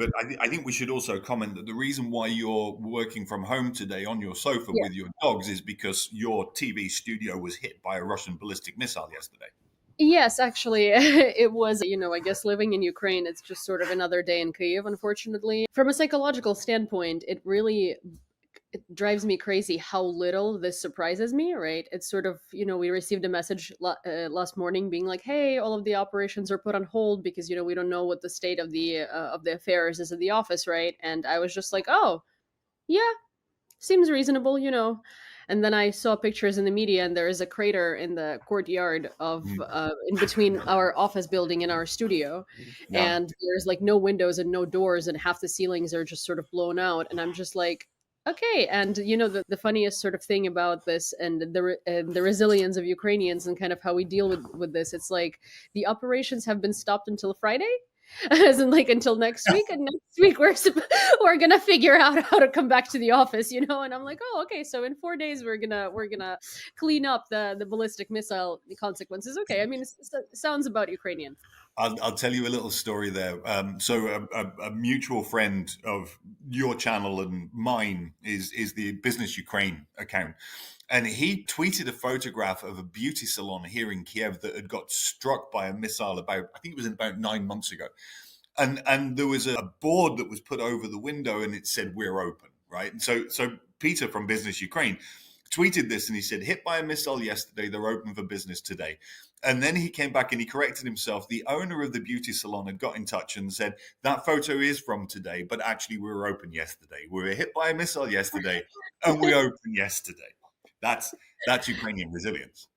But I think we should also comment that the reason why you're working from home today on your sofa Yeah. with your dogs is because your TV studio was hit by a Russian ballistic missile yesterday. Yes, actually, it was, I guess living in Ukraine, it's just sort of another day in Kyiv, unfortunately. From a psychological standpoint, it drives me crazy how little this surprises me, right? It's sort of, we received a message last morning being like, hey, all of the operations are put on hold because, we don't know what the state of the affairs is at the office, right? And I was just like, oh, yeah, seems reasonable. And then I saw pictures in the media, and there is a crater in the courtyard of Mm. in between our office building and our studio, Yeah. and there's like no windows and no doors, and half the ceilings are just sort of blown out. And I'm just like, okay. And the funniest sort of thing about this and the resilience of Ukrainians and kind of how we deal with this, it's like the operations have been stopped until Friday. As in like until next week, and next week we're gonna figure out how to come back to the office. And I'm like, oh, okay, so in 4 days we're gonna clean up the ballistic missile consequences. Okay, I mean, it sounds about Ukrainian. I'll tell you a little story there. So a mutual friend of your channel and mine is the Business Ukraine account. And he tweeted a photograph of a beauty salon here in Kiev that had got struck by a missile I think it was about 9 months ago. And there was a board that was put over the window and it said, "We're open," right? And so Peter from Business Ukraine tweeted this and he said, "Hit by a missile yesterday, they're open for business today." And then he came back and he corrected himself. The owner of the beauty salon had got in touch and said, "That photo is from today, but actually we were open yesterday. We were hit by a missile yesterday and we opened yesterday." That's Ukrainian resilience.